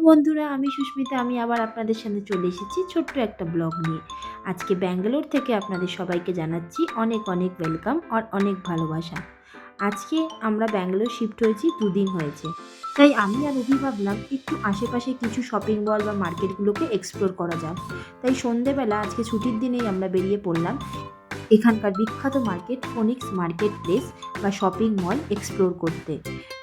বন্ধুরা, আমি সুস্মিতা। আমি আবার আপনাদের সামনে চলে এসেছি ছোট্ট একটা ব্লগ নিয়ে। আজকে ব্যাঙ্গালোর থেকে আপনাদের সবাইকে জানাচ্ছি অনেক অনেক ওয়েলকাম আর অনেক ভালোবাসা। আজকে আমরা ব্যাঙ্গালোর শিফট হয়েছি, দুদিন হয়েছে। তাই আমি আর অভি ভাবলাম একটু আশেপাশে কিছু শপিং মল বা মার্কেটগুলোকে এক্সপ্লোর করা যাক। তাই সন্ধেবেলা আজকে ছুটির দিনেই আমরা বেরিয়ে পড়লাম এখানকার বিখ্যাত মার্কেট ফোনিক্স মার্কেট প্লেস বা শপিং মল এক্সপ্লোর করতে।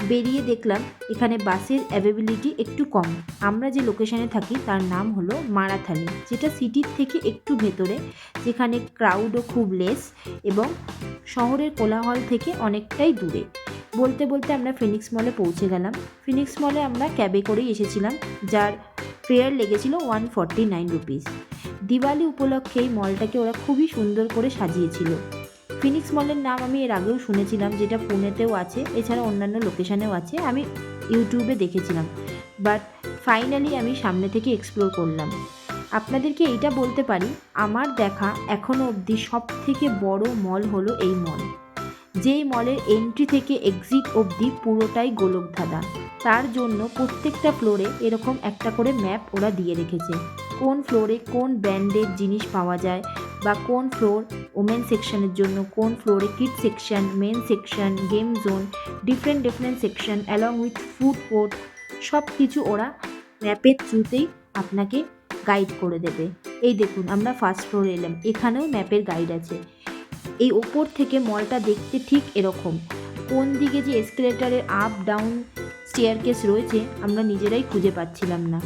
বেরিয়ে দেখলাম এখানে বাসের অ্যাভেবিলিটি একটু কম। আমরা যে লোকেশনে থাকি তার নাম হলো মারাথালি, যেটা সিটির থেকে একটু ভেতরে, যেখানে ক্রাউডও খুব লেস এবং শহরের কোলাহল থেকে অনেকটাই দূরে। বলতে বলতে আমরা ফিনিক্স মলে পৌঁছে গেলাম। ফিনিক্স মলে আমরা ক্যাবে করেই এসেছিলাম, যার ফেয়ার লেগেছিল 149 রুপিস। দিওয়ালি উপলক্ষে এই মলটাকে ওরা খুবই সুন্দর করে সাজিয়েছিল। ফিনিক্স মলের নাম আমি এর আগেও শুনেছিলাম, যেটা পুনেতেও আছে, এছাড়া অন্যান্য লোকেশানেও আছে, আমি ইউটিউবে দেখেছিলাম। বাট ফাইনালি আমি সামনে থেকে এক্সপ্লোর করলাম। আপনাদেরকে এইটা বলতে পারি, আমার দেখা এখনও অবধি সব থেকে বড় মল হলো এই মল। যেই মলের এন্ট্রি থেকে এক্সিট অবধি পুরোটাই গোলকধাঁধা। তার জন্য প্রত্যেকটা ফ্লোরে এরকম একটা করে ম্যাপ ওরা দিয়ে রেখেছে, কোন ফ্লোরে কোন ব্র্যান্ডের জিনিস পাওয়া যায়, বা কোন ফ্লোর ওমেন সেকশনের জন্য, কোন ফ্লোরে kid section, main section, game zone, different section along with food court, সব কিছু ওরা ম্যাপের থ্রুতেই আপনাকে গাইড করে দেবে। এই দেখুন, আমরা ফার্স্ট ফ্লোরে এলাম, এখানেও ম্যাপের গাইড আছে। এই ওপর থেকে মলটা দেখতে ঠিক এরকম। কোন দিকে যে এসকেলেটারের আপ ডাউন স্টেয়ারকেস রয়েছে আমরা নিজেরাই খুঁজে পাচ্ছিলাম না।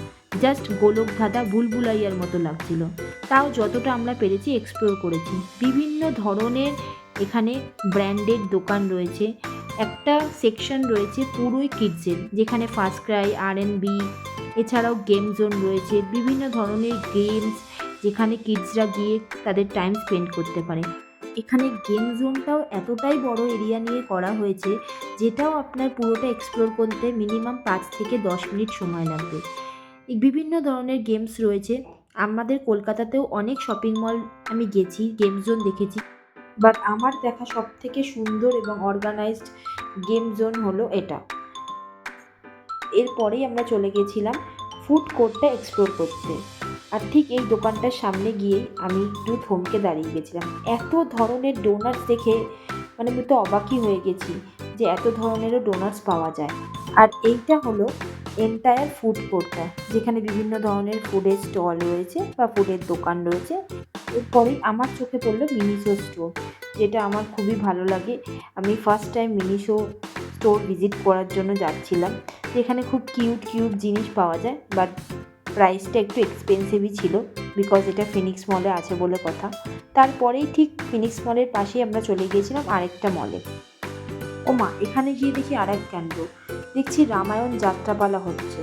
জাস্ট গোলকধাঁধা ভুলভুলাইয়ার মতো লাগছিল। তাও যতটা আমরা পেরেছি এক্সপ্লোর করেছি। বিভিন্ন ধরনের এখানে ব্র্যান্ডেড দোকান রয়েছে। একটা সেকশন রয়েছে পুরোই কিডসের, যেখানে ফার্স্ট ক্রাই, আর&বি, এছাড়াও গেম জোন রয়েছে, বিভিন্ন ধরনের গেমস, যেখানে কিডসরা গিয়ে তাদের টাইম স্পেন্ড করতে পারে। এখানে গেম জোনটাও এতটাই বড় এরিয়া নিয়ে করা হয়েছে, যেটাও আপনার পুরোটা এক্সপ্লোর করতে মিনিমাম 5 থেকে 10 মিনিট সময় লাগবে। এই বিভিন্ন ধরনের গেমস রয়েছে। আমাদের কলকাতাতেও অনেক শপিং মল আমি গেছি, গেম জোন দেখেছি, বাট আমার দেখা সব থেকে সুন্দর এবং অর্গানাইজড গেম জোন হলো এটা। এরপরেই আমরা চলে গেছিলাম ফুড কোর্টটা এক্সপ্লোর করতে। আর ঠিক এই দোকানটার সামনে গিয়েই আমি একটু থমকে দাঁড়িয়ে গেছিলাম। এত ধরনের ডোনাটস দেখে মানে আমি তো অবাকই হয়ে গেছি যে এত ধরনেরও ডোনাটস পাওয়া যায়। আর এইটা হলো এন্টায়ার ফুড কোর্টটা, যেখানে বিভিন্ন ধরনের ফুডের স্টল রয়েছে বা ফুডের দোকান রয়েছে। এরপরেই আমার চোখে পড়লো মিনিশো স্টোর, যেটা আমার খুবই ভালো লাগে। আমি ফার্স্ট টাইম মিনিশো স্টোর ভিজিট করার জন্য যাচ্ছিলাম। যেখানে খুব কিউট কিউট জিনিস পাওয়া যায়, বাট প্রাইসটা একটু এক্সপেন্সিভই ছিল, বিকজ এটা ফিনিক্স মলে আছে বলে কথা। তারপরেই ঠিক ফিনিক্স মলের পাশেই আমরা চলে গিয়েছিলাম আরেকটা মলে। ওমা, এখানে গিয়ে দেখি আর এক কাণ্ড। দেখছি রামায়ণ যাত্রাপালা হচ্ছে,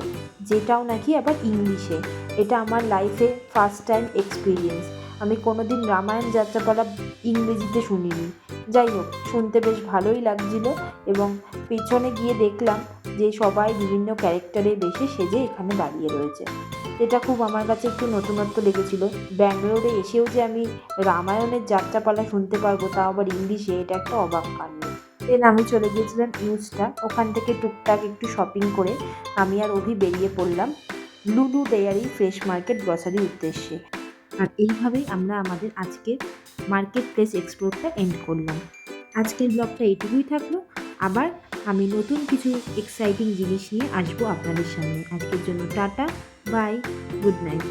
যেটাও নাকি আবার ইংলিশে। এটা আমার লাইফে ফার্স্ট টাইম এক্সপিরিয়েন্স। আমি কোনোদিন রামায়ণ যাত্রাপালা ইংরেজিতে শুনিনি। যাই হোক, শুনতে বেশ ভালোই লাগছিল। এবং পেছনে গিয়ে দেখলাম যে সবাই বিভিন্ন ক্যারেক্টারে বেশি সেজে এখানে দাঁড়িয়ে রয়েছে। এটা খুব আমার কাছে একটু নতুনত্ব লেগেছিল। ব্যাঙ্গালোরে এসেও যে আমি রামায়ণের যাত্রাপালা শুনতে পারবো, তাও আবার ইংলিশে, এটা একটা অবাক কাণ্ড। দেন আমি চলে গিয়েছিলাম ইউস্টা। ওখান থেকে টুকটাক একটু শপিং করে আমি আর অভি বেরিয়ে পড়লাম লুলু ডেয়ারি ফ্রেশ মার্কেট গ্রসারির উদ্দেশ্যে। আর এইভাবেই আমরা আমাদের আজকের মার্কেট প্লেস এক্সপ্লোরটা এন্ড করলাম। আজকের ব্লগটা এইটুকুই থাকলো। আবার আমি নতুন কিছু এক্সাইটিং জিনিস নিয়ে আসবো আপনাদের সামনে। আজকের জন্য টাটা, বাই, গুড নাইট।